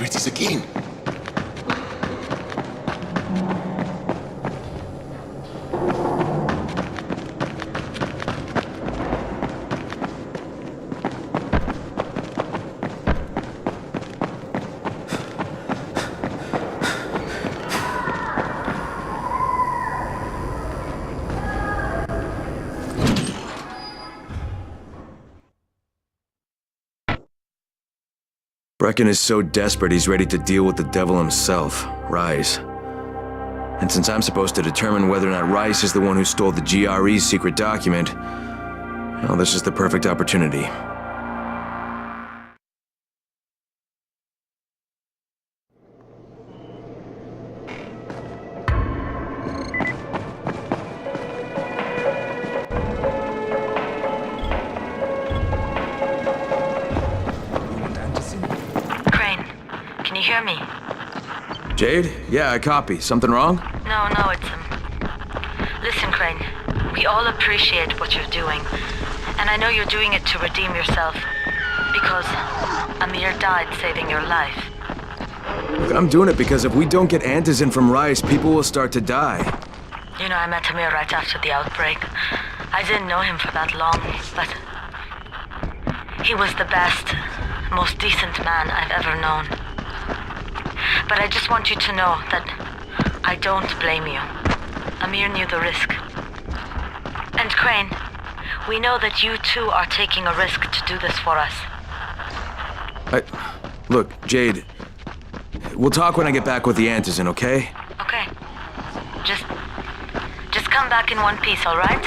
It is again. Brecken is so desperate he's ready to deal with the devil himself, Rise. And since I'm supposed to determine whether or not Rice is the one who stole the GRE's secret document, well, this is the perfect opportunity. Jade? Yeah, I copy. Something wrong? No, it's Listen, Crane. We all appreciate what you're doing. And I know you're doing it to redeem yourself. Because Amir died saving your life. Look, I'm doing it because if we don't get antizin from Rice, people will start to die. You know, I met Amir right after the outbreak. I didn't know him for that long, but... he was the best, most decent man I've ever known. But I just want you to know that I don't blame you. Amir knew the risk. And Crane, we know that you too are taking a risk to do this for us. Look, Jade, we'll talk when I get back with the antizin, okay? Okay. Just come back in one piece, all right?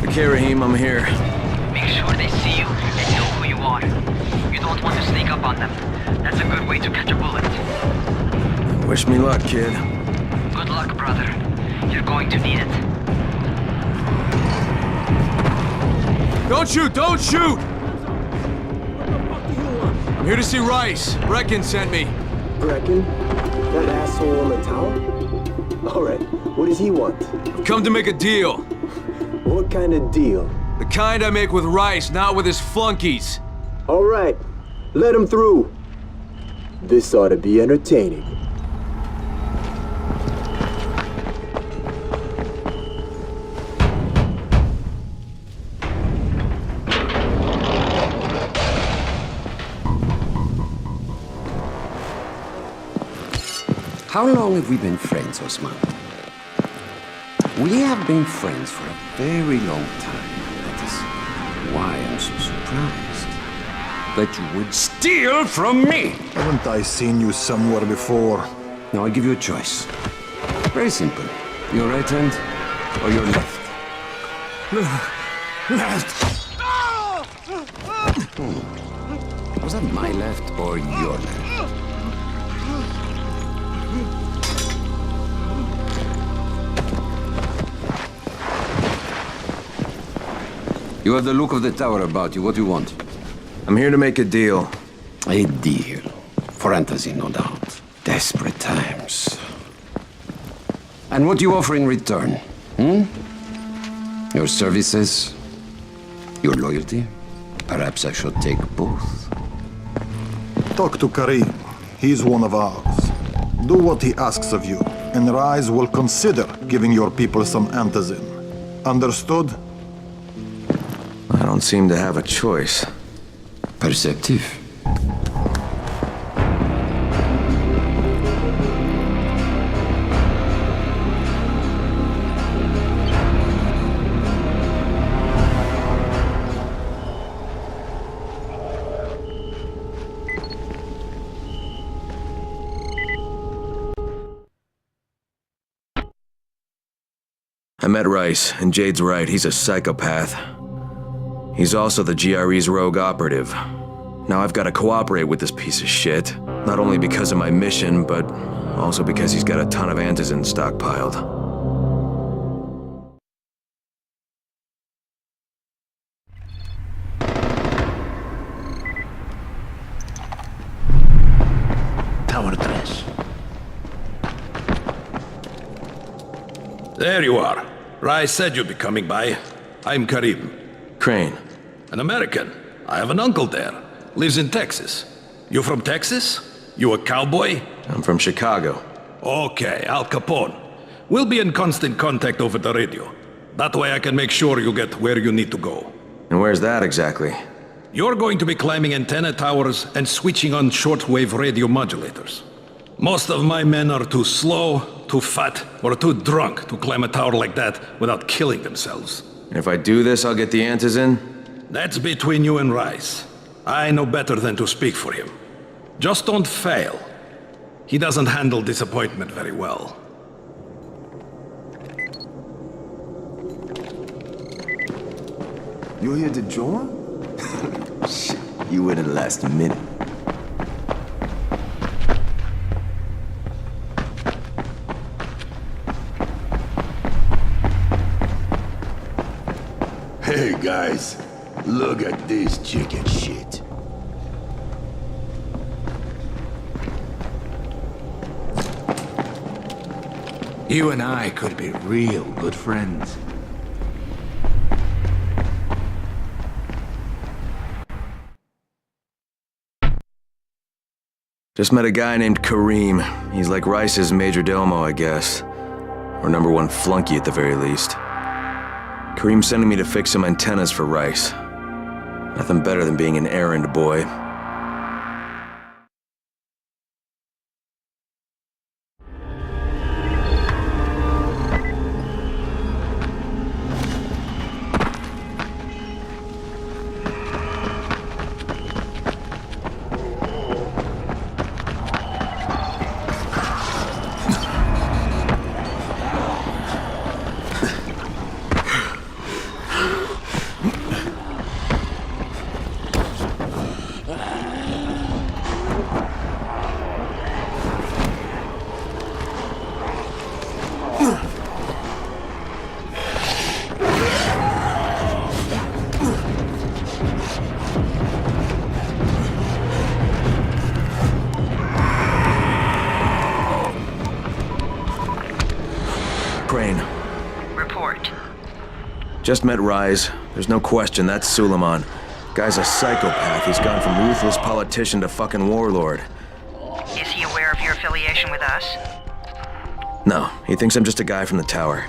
Okay, Rahim, I'm here. Make sure they see you and know who you are. You don't want to sneak up on them. That's a good way to catch a bullet. Wish me luck, kid. Good luck, brother. You're going to need it. Don't shoot! Don't shoot! I'm here to see Rice. Brecken sent me. Brecken? That asshole in the tower? Alright, what does he want? I've come to make a deal. What kind of deal? The kind I make with Rice, not with his flunkies. Alright, let him through. This ought to be entertaining. How long have we been friends, Osman? We have been friends for a very long time. That is why I'm so surprised that you would steal from me. Haven't I seen you somewhere before? Now I give you a choice. Very simple. Your right hand or your left? Left. Was that my left or your left? You have the look of the tower about you. What do you want? I'm here to make a deal. A deal. For antizin, no doubt. Desperate times. And what do you offer in return? Your services? Your loyalty? Perhaps I should take both. Talk to Karim. He's one of ours. Do what he asks of you, and Rise will consider giving your people some antizin. Understood? I don't seem to have a choice. Perceptive. I met Rice, and Jade's right, he's a psychopath. He's also the GRE's rogue operative. Now I've got to cooperate with this piece of shit, not only because of my mission, but also because he's got a ton of antizin stockpiled. Tower 3. There you are. Rice said you'd be coming by. I'm Karim. Crane. An American. I have an uncle there. Lives in Texas. You from Texas? You a cowboy? I'm from Chicago. Okay, Al Capone. We'll be in constant contact over the radio. That way I can make sure you get where you need to go. And where's that exactly? You're going to be climbing antenna towers and switching on shortwave radio modulators. Most of my men are too slow, too fat, or too drunk to climb a tower like that without killing themselves. And if I do this, I'll get the antizin? That's between you and Rice. I know better than to speak for him. Just don't fail. He doesn't handle disappointment very well. You here to join? Shit, you waited the last minute. Hey guys, look at this chicken shit. You and I could be real good friends. Just met a guy named Kareem. He's like Rice's major domo, I guess. Or number one flunky at the very least. Kareem's sending me to fix some antennas for Rice. Nothing better than being an errand boy. Crane. Report. Just met Rise. There's no question, that's Suleiman. Guy's a psychopath. He's gone from ruthless politician to fucking warlord. Is he aware of your affiliation with us? No, he thinks I'm just a guy from the tower.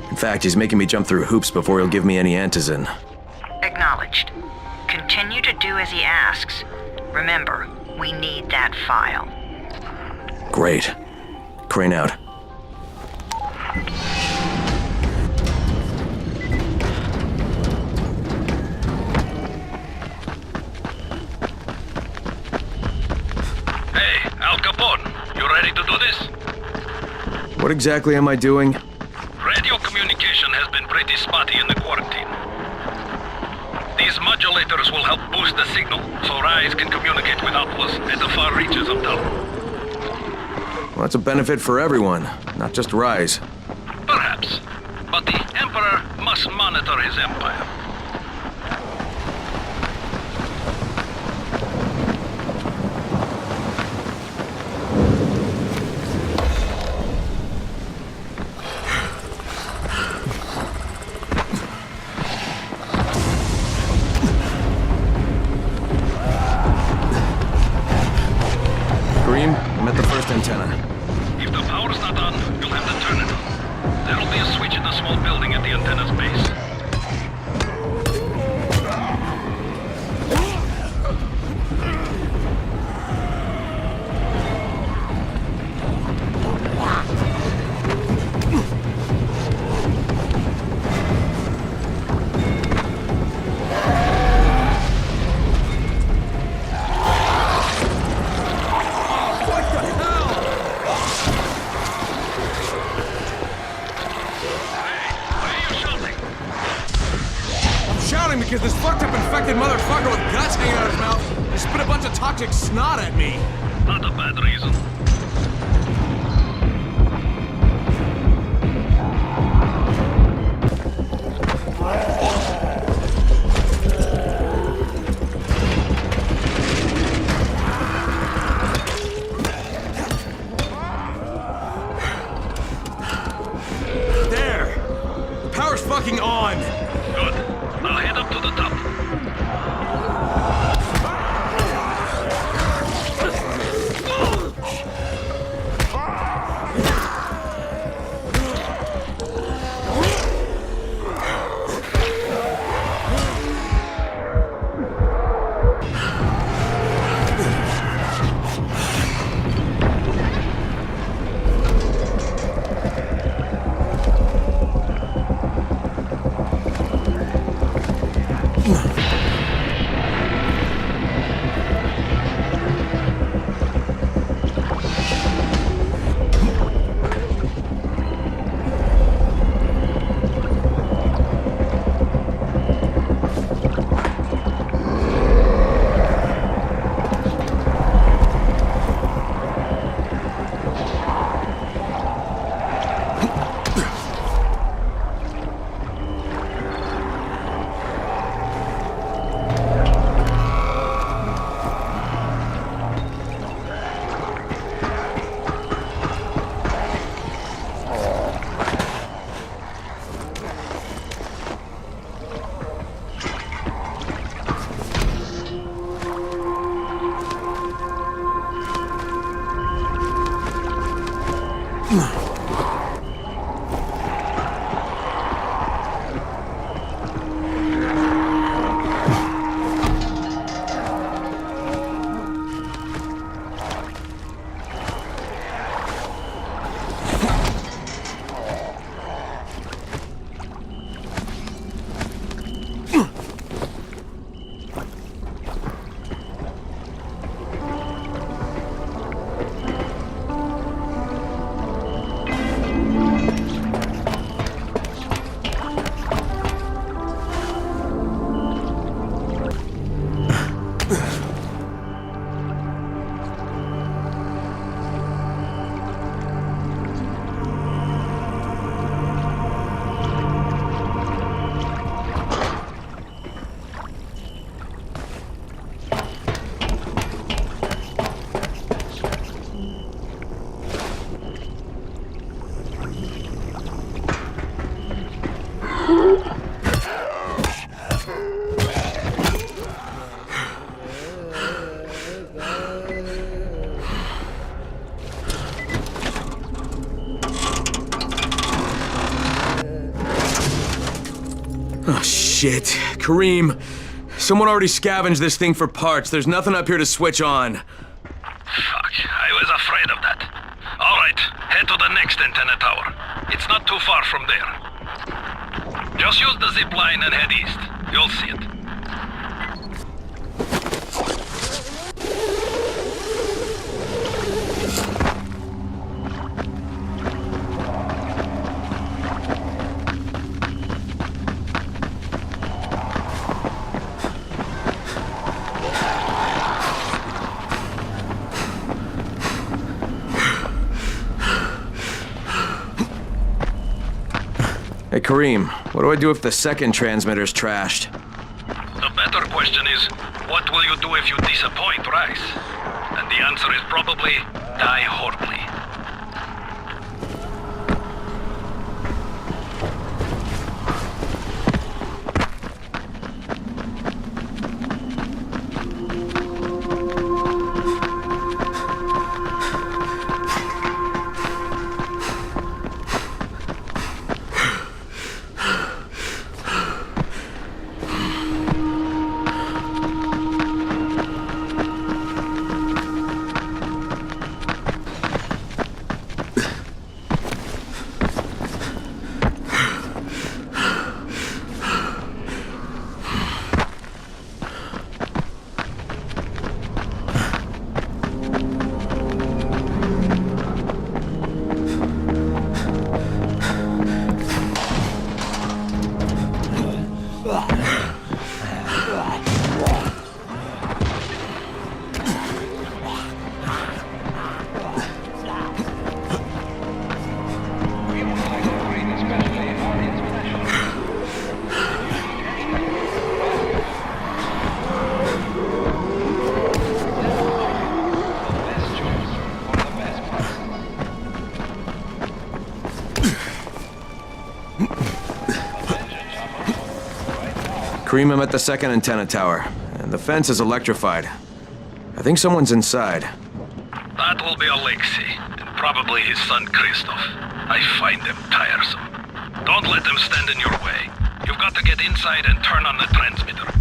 In fact, he's making me jump through hoops before he'll give me any antizin. Acknowledged. Continue to do as he asks. Remember, we need that file. Great. Crane out. Hey, Al Capone, you ready to do this? What exactly am I doing? Radio communication has been pretty spotty in the quarantine. These modulators will help boost the signal, so Rise can communicate with outposts at the far reaches of Tower. Well, that's a benefit for everyone, not just Rise. Perhaps. But the Emperor must monitor his empire. Kareem, I'm at the first antenna. If the power's not on, you'll have to turn it on. There'll be a switch in the small building at the antenna's base. because this fucked up infected motherfucker with guts hanging out of his mouth just spit a bunch of toxic snot at me. Not a bad reason. There! The power's fucking on! Good. Now head up to the top. Oh, shit. Kareem, someone already scavenged this thing for parts. There's nothing up here to switch on. Fuck, I was afraid of that. All right, head to the next antenna tower. It's not too far from there. Just use the zip line and head east. You'll see it. Hey, Kareem, what do I do if the second transmitter's trashed? The better question is, what will you do if you disappoint Rice? And the answer is probably die horribly. Kareem, I'm at the second antenna tower, and the fence is electrified. I think someone's inside. That will be Alexei, and probably his son Christoph. I find them tiresome. Don't let them stand in your way. You've got to get inside and turn on the transmitter.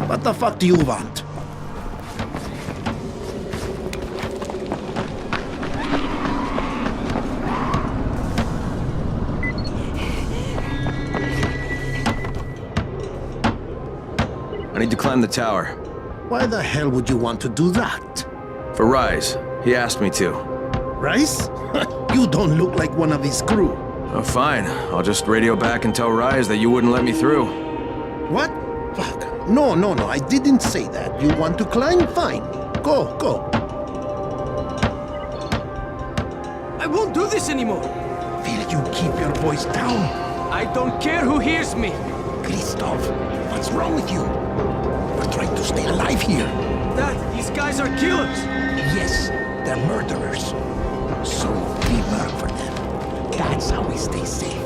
What the fuck do you want? I need to climb the tower. Why the hell would you want to do that? For Rise. He asked me to. Rice? You don't look like one of his crew. Oh, fine. I'll just radio back and tell Rise that you wouldn't let me through. What? Fuck. No, I didn't say that. You want to climb? Fine. Go. I won't do this anymore. Will you keep your voice down? I don't care who hears me. Christoph, what's wrong with you? We're trying to stay alive here. Dad, these guys are killers. Yes, they're murderers. So we work for them. That's how we stay safe.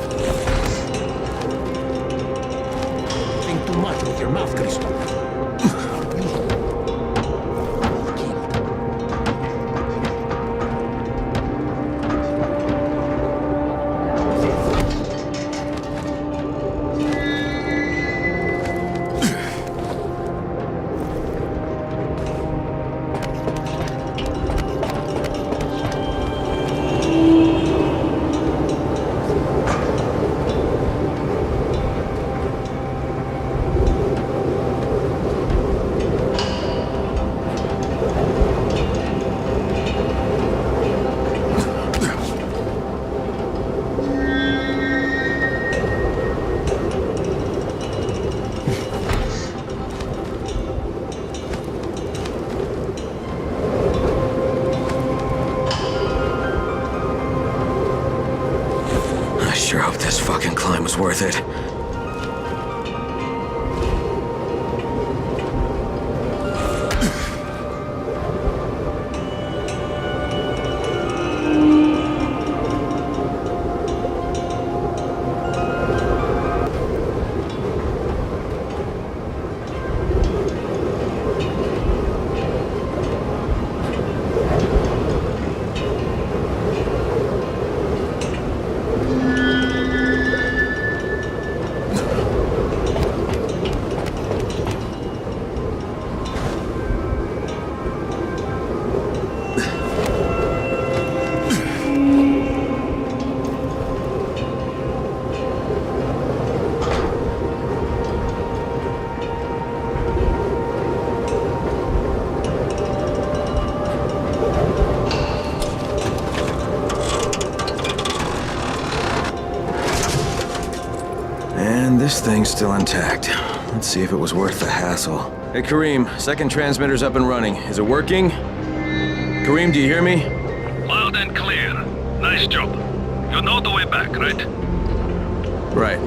Think too much with your mouth, Christoph. I sure hope this fucking climb was worth it. And this thing's still intact. Let's see if it was worth the hassle. Hey, Kareem, second transmitter's up and running. Is it working? Kareem, do you hear me? Loud and clear. Nice job. You know the way back, right? Right.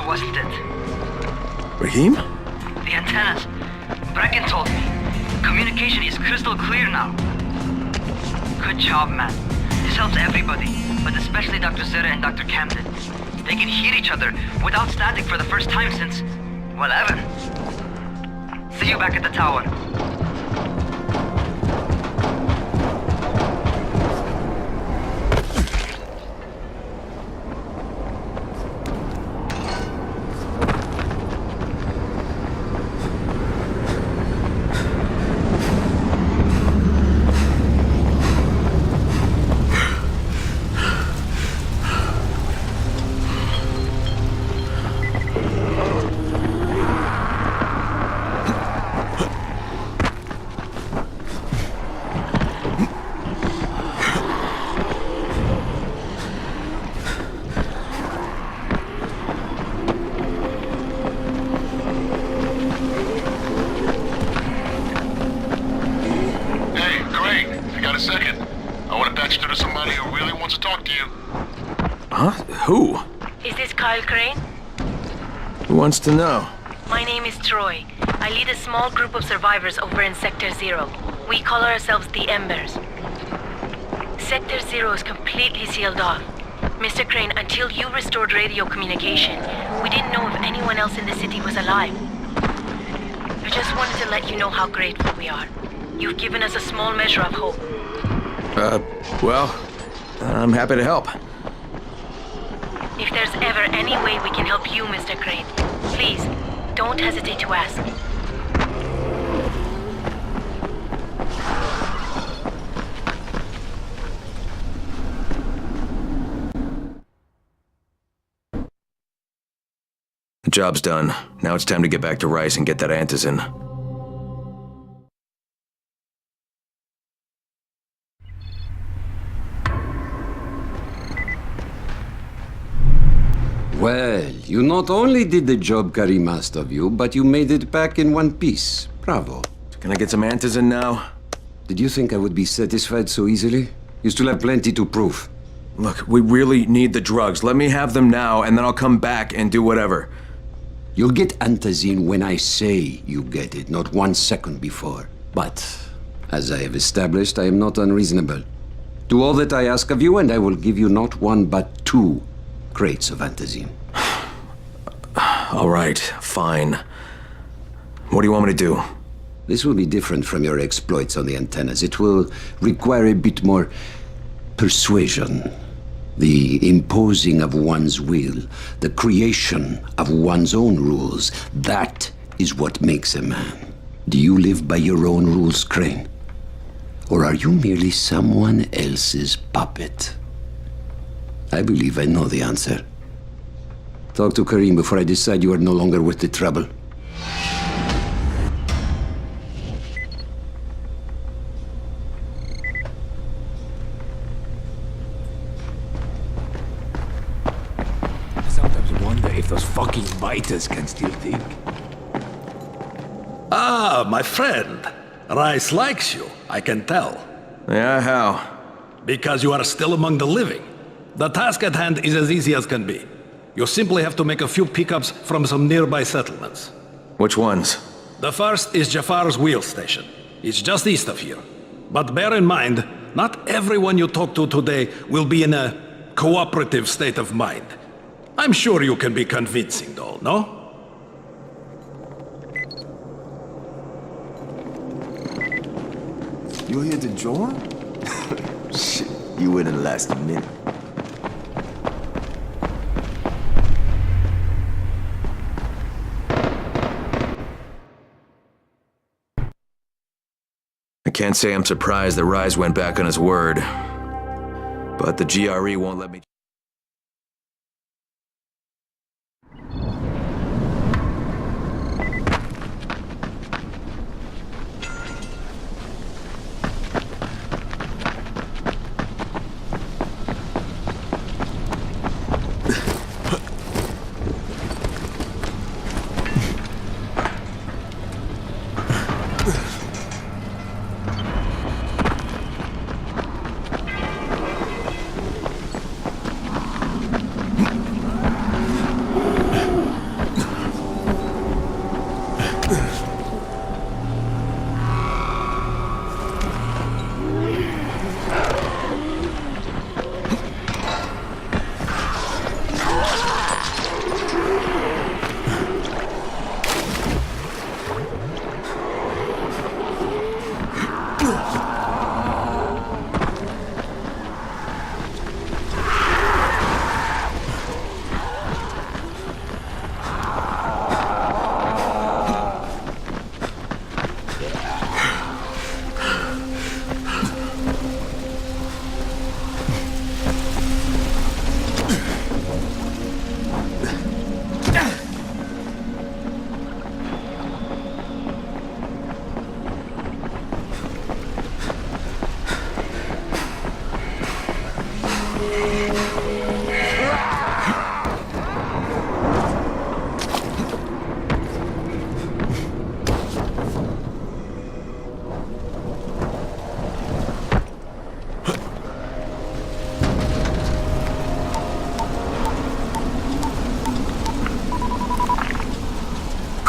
Wasn't it? Raheem? The antennas. Bracken told me. Communication is crystal clear now. Good job, man. This helps everybody, but especially Dr. Zera and Dr. Camden. They can hear each other without static for the first time since, well, ever. See you back at the tower. Who? Is this Kyle Crane? Who wants to know? My name is Troy. I lead a small group of survivors over in Sector 0. We call ourselves the Embers. Sector 0 is completely sealed off. Mr. Crane, until you restored radio communication, we didn't know if anyone else in the city was alive. I just wanted to let you know how grateful we are. You've given us a small measure of hope. Well, I'm happy to help. If there's ever any way we can help you, Mr. Crane, please, don't hesitate to ask. The job's done. Now it's time to get back to Rice and get that antizin. Well, you not only did the job Karim asked of you, but you made it back in one piece. Bravo. Can I get some antizin now? Did you think I would be satisfied so easily? You still have plenty to prove. Look, we really need the drugs. Let me have them now, and then I'll come back and do whatever. You'll get antizin when I say you get it, not 1 second before. But, as I have established, I am not unreasonable. Do all that I ask of you, and I will give you not 1 but 2 crates of antizin. All right, fine. What do you want me to do? This will be different from your exploits on the antennas. It will require a bit more persuasion. The imposing of one's will, the creation of one's own rules. That is what makes a man. Do you live by your own rules, Crane? Or are you merely someone else's puppet? I believe I know the answer. Talk to Karim before I decide you are no longer worth the trouble. I sometimes wonder if those fucking biters can still think. Ah, my friend. Rice likes you, I can tell. Yeah, how? Because you are still among the living. The task at hand is as easy as can be. You simply have to make a few pickups from some nearby settlements. Which ones? The first is Jafar's wheel station. It's just east of here. But bear in mind, not everyone you talk to today will be in a cooperative state of mind. I'm sure you can be convincing though, no? You here to join? Shit, you wouldn't last a minute. I can't say I'm surprised that Rise went back on his word. But the GRE won't let me...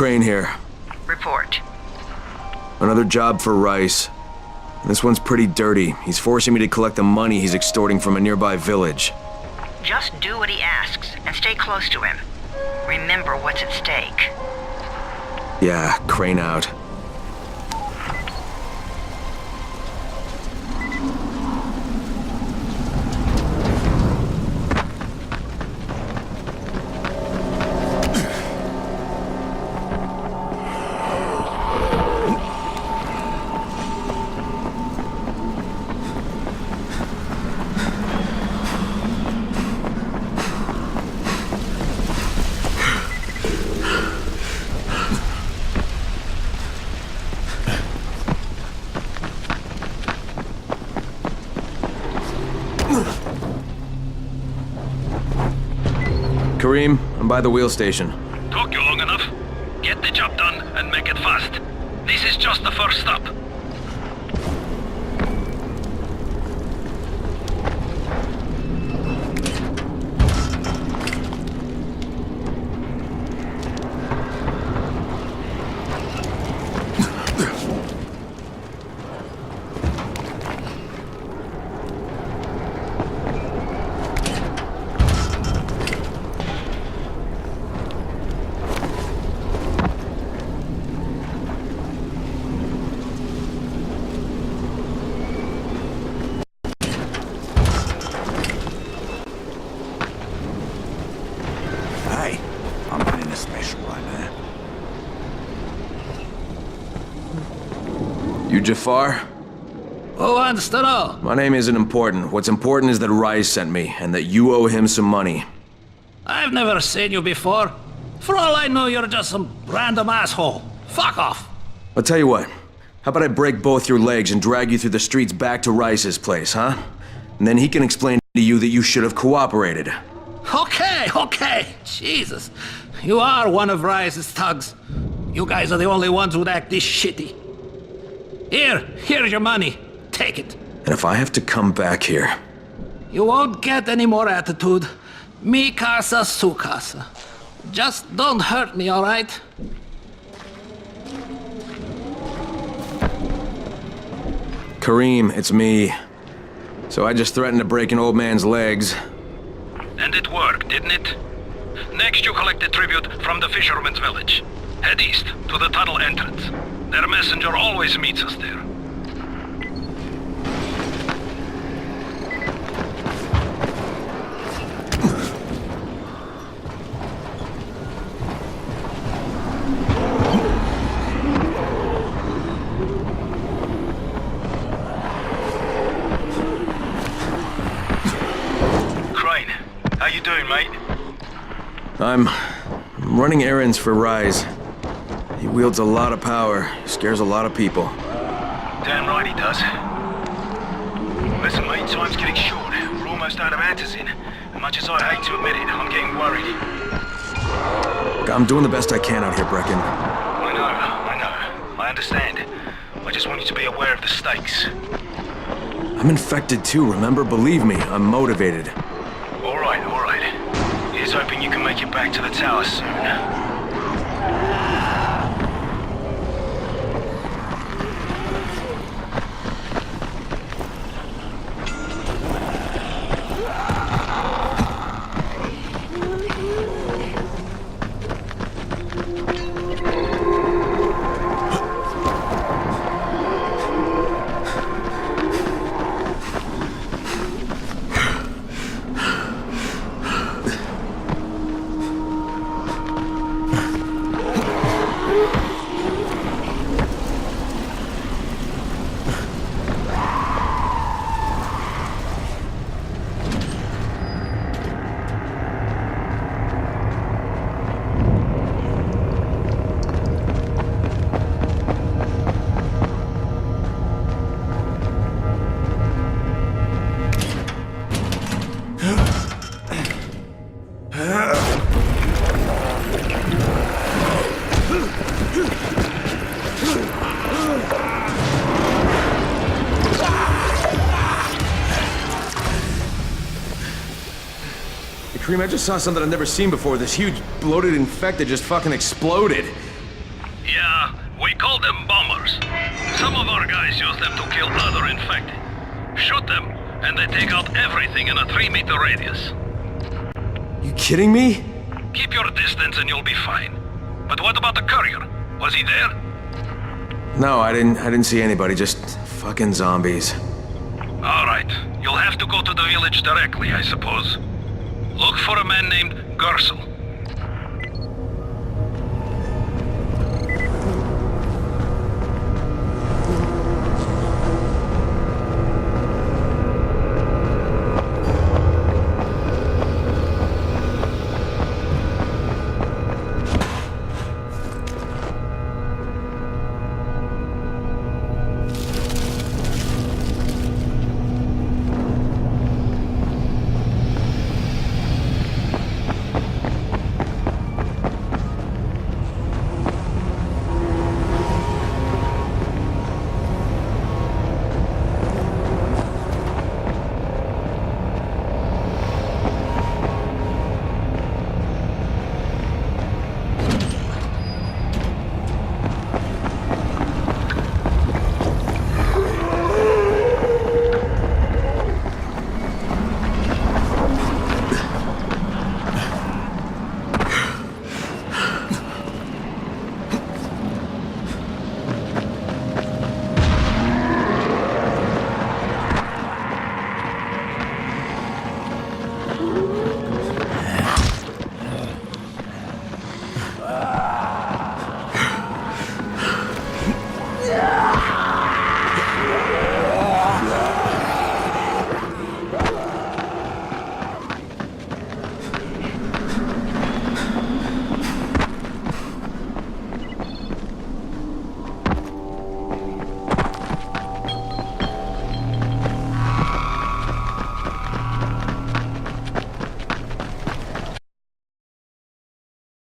Crane here. Report. Another job for Rice. This one's pretty dirty. He's forcing me to collect the money he's extorting from a nearby village. Just do what he asks, and stay close to him. Remember what's at stake. Yeah, Crane out. Kareem, I'm by the wheel station. Took you long enough. Get the job done and make it fast. This is just the first stop. Hey, I'm running a special right now. You Jafar? Who wants to know? My name isn't important. What's important is that Rice sent me, and that you owe him some money. I've never seen you before. For all I know, you're just some random asshole. Fuck off. I'll tell you what. How about I break both your legs and drag you through the streets back to Rice's place, huh? And then he can explain to you that you should have cooperated. Okay. Jesus. You are one of Rice's thugs. You guys are the only ones who'd act this shitty. Here's your money. Take it. And if I have to come back here... You won't get any more attitude. Mi casa, su casa. Just don't hurt me, alright? Kareem, it's me. So I just threatened to break an old man's legs. And it worked, didn't it? Next you collect the tribute from the fisherman's village. Head east, to the tunnel entrance. Their messenger always meets us there. Crane, how you doing, mate? I'm running errands for Rise. He wields a lot of power, scares a lot of people. Damn right he does. Listen, mate, time's getting short. We're almost out of Antizin. As much as I hate to admit it, I'm getting worried. I'm doing the best I can out here, Brecken. I know. I understand. I just want you to be aware of the stakes. I'm infected too, remember? Believe me, I'm motivated. All right. Here's hoping you can make it back to the tower soon. Kareem, I just saw something I've never seen before. This huge, bloated infected just fucking exploded. Yeah, we call them bombers. Some of our guys use them to kill other infected. Shoot them, and they take out everything in a 3-meter radius. You kidding me? Keep your distance and you'll be fine. But what about the courier? Was he there? No, I didn't see anybody, just fucking zombies. Alright, you'll have to go to the village directly, I suppose. Look for a man named Gersel.